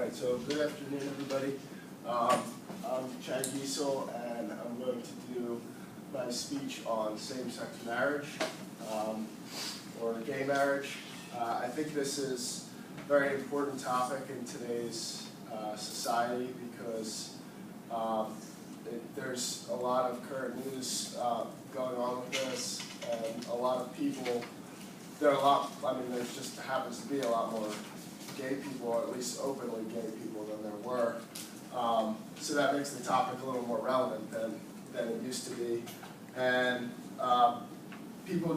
Right, so good afternoon, everybody. I'm Chad Giesel, and I'm going to do my speech on same-sex marriage, or gay marriage. I think this is a very important topic in today's society because there's a lot of current news going on with this, and a lot of people, there just happens to be a lot more gay people, or at least openly gay people, than there were. So that makes the topic a little more relevant than it used to be. And people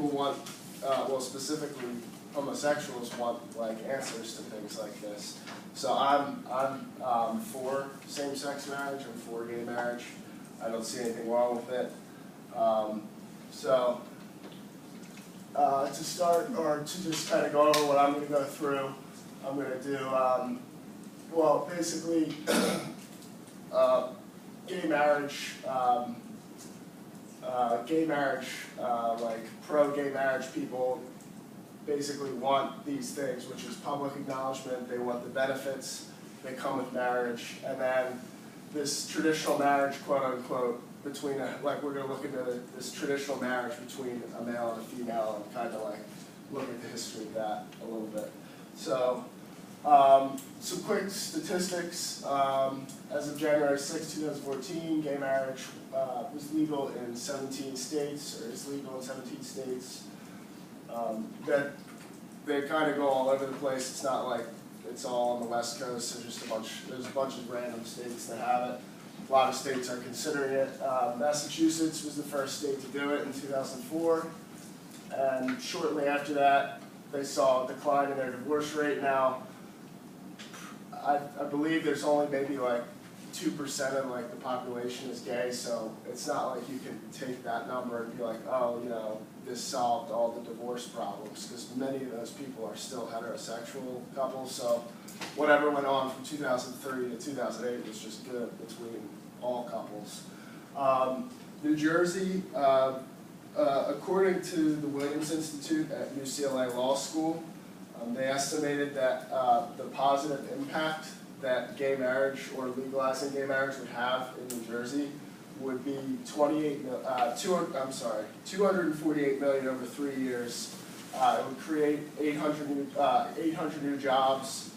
want, well, specifically homosexuals want like answers to things like this. So I'm for same-sex marriage. I'm for gay marriage. I don't see anything wrong with it. To start, or to just kind of go over what I'm going to go through, I'm going to do, well, basically, gay marriage, like pro-gay marriage people basically want these things, which is public acknowledgement. They want the benefits that come with marriage, and then this traditional marriage, quote unquote, between we're going to look into this traditional marriage between a male and a female, and kind of like look at the history of that a little bit. So some quick statistics. As of January 6, 2014, gay marriage was legal in 17 states, or is legal in 17 states. That they kind of go all over the place. It's not like it's all on the West Coast. There's a bunch of random states that have it. A lot of states are considering it. Massachusetts was the first state to do it in 2004, and shortly after that, they saw a decline in their divorce rate. Now, I believe there's only maybe like 2% of like the population is gay, so it's not like you can take that number and be like, oh, you know, this solved all the divorce problems, because many of those people are still heterosexual couples. So whatever went on from 2003 to 2008 was just good between all couples. New Jersey, according to the Williams Institute at UCLA Law School, they estimated that the positive impact that gay marriage or legalizing gay marriage would have in New Jersey would be 248 million over 3 years. It would create 800 new jobs,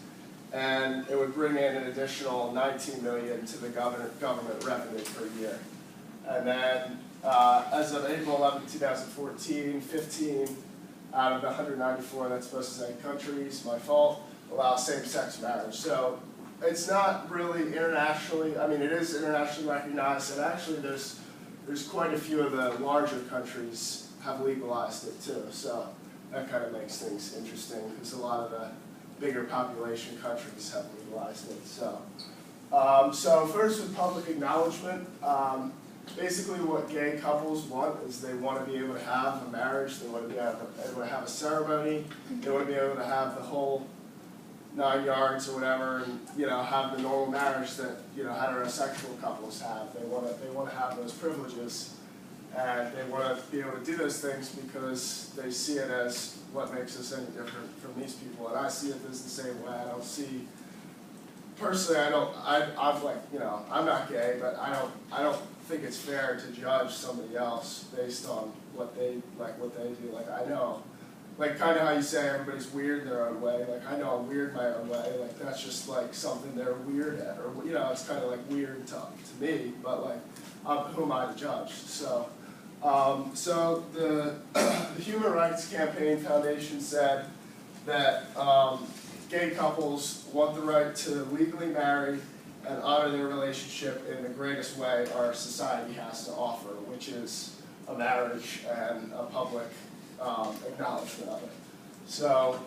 and it would bring in an additional 19 million to the government revenue per year. And then, as of April 11, 2014, 15 out of the 194 that's supposed to say countries, my fault, allow same-sex marriage. So it's not really internationally, I mean, it is internationally recognized, and actually there's quite a few of the larger countries have legalized it too. So that kind of makes things interesting, because a lot of the bigger population countries have legalized it. So first, with public acknowledgement, basically what gay couples want is they want to be able to have a marriage, they want to be able to have a ceremony, they want to be able to have the whole 9 yards or whatever, and have the normal marriage that heterosexual couples have. They want to have those privileges, and they want to be able to do those things because they see it as what makes us any different from these people. And I see it as the same way. I don't see, personally, I'm not gay, but I don't think it's fair to judge somebody else based on what they do. Like, I know, like kind of how you say everybody's weird their own way. Like, I know I'm weird my own way. Like, that's just like something they're weird at, or it's kind of like weird to me. But like, who am I to judge? So, the Human Rights Campaign Foundation said that gay couples want the right to legally marry and honor their relationship in the greatest way our society has to offer, which is a marriage and a public acknowledgement of it. So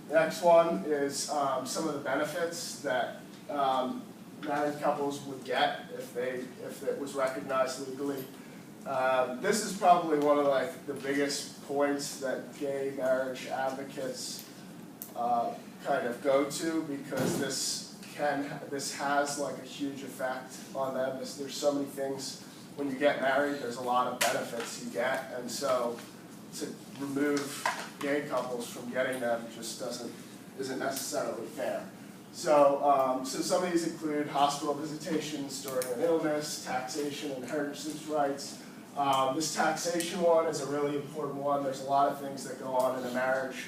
the next one is some of the benefits that married couples would get if it was recognized legally. This is probably one of the biggest points that gay marriage advocates kind of go to, because this has like a huge effect on them. There's so many things when you get married. There's a lot of benefits you get, and so to remove gay couples from getting them just isn't necessarily fair. So some of these include hospital visitations during an illness, taxation, inheritance rights. This taxation one is a really important one. There's a lot of things that go on in a marriage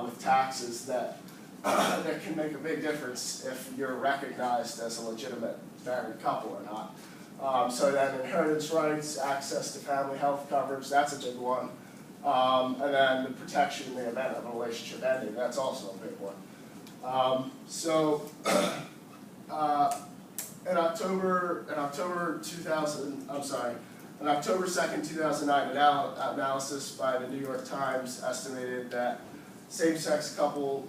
with taxes that that can make a big difference if you're recognized as a legitimate married couple or not. So then inheritance rights, access to family health coverage, that's a big one. And then the protection in the event of a relationship ending, that's also a big one. In October 2nd, 2009, analysis by the New York Times estimated that same-sex couples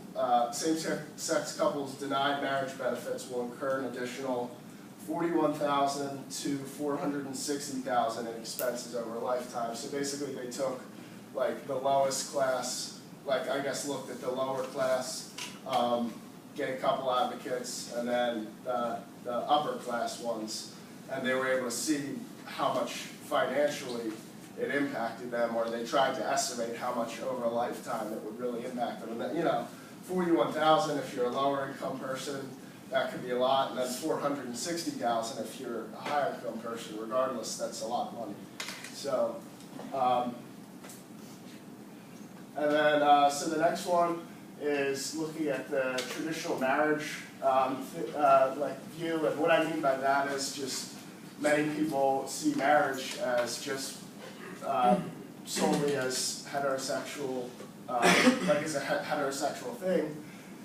denied marriage benefits will incur an additional $41,000 to $460,000 in expenses over a lifetime. So basically, they took like the lowest class, like I guess looked at the lower class gay couple advocates, and then the upper class ones, and they were able to see how much financially it impacted them, or they tried to estimate how much over a lifetime it would really impact them. And that, you know, $41,000 if you're a lower income person, that could be a lot, and then $460,000 if you're a higher income person. Regardless, that's a lot of money. So, and then so the next one is looking at the traditional marriage view, and what I mean by that is just many people see marriage as just solely as heterosexual, like as a heterosexual thing.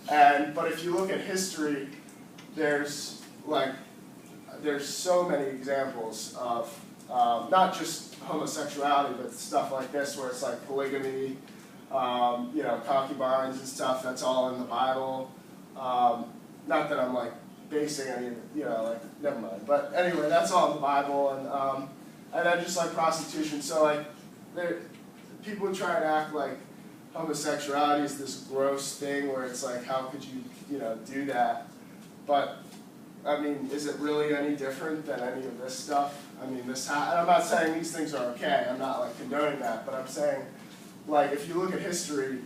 But if you look at history, there's so many examples of not just homosexuality, but stuff like this, where it's like polygamy, you know, concubines and stuff. That's all in the Bible. Not that I'm like basing any, you know, like never mind. But anyway, that's all in the Bible, and then just like prostitution. So like, people try and act like homosexuality is this gross thing where it's like, how could you, you know, do that? But I mean, is it really any different than any of this stuff? I mean, and I'm not saying these things are okay. I'm not like condoning that, but I'm saying, like, if you look at history,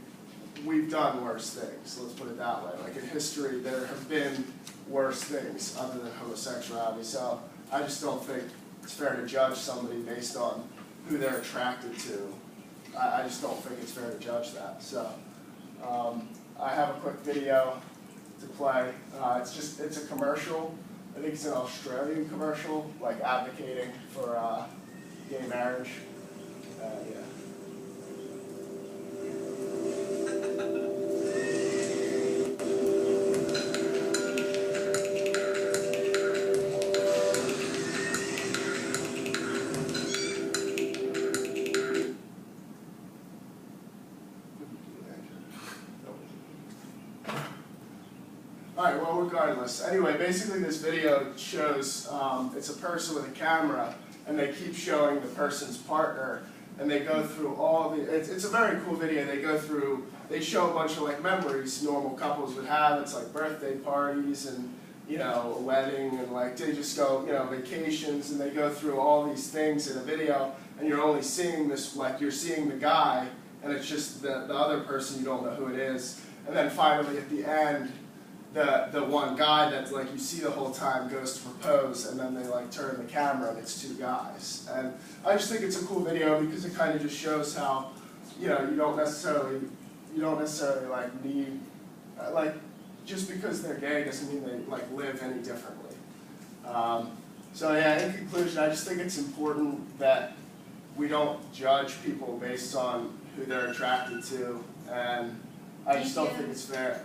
we've done worse things. Let's put it that way. Like in history, there have been worse things other than homosexuality. So I just don't think it's fair to judge somebody based on who they're attracted to. I just don't think it's fair to judge that. So I have a quick video to play. It's a commercial. I think it's an Australian commercial, like advocating for gay marriage. Yeah. Alright, well, regardless. Anyway, basically this video shows, it's a person with a camera, and they keep showing the person's partner, and they go through all the, it's a very cool video. They show a bunch of like memories normal couples would have. It's like birthday parties and, you know, a wedding, and like they just go, you know, vacations, and they go through all these things in a video, and you're only seeing this, like you're seeing the guy, and it's just the other person, you don't know who it is. And then finally at the end, the one guy that like you see the whole time goes to propose, and then they like turn the camera and it's two guys. And I just think it's a cool video because it kind of just shows how, you know, you don't necessarily like need, like just because they're gay doesn't mean they like live any differently. So yeah, in conclusion, I just think it's important that we don't judge people based on who they're attracted to, and I just don't think it's fair.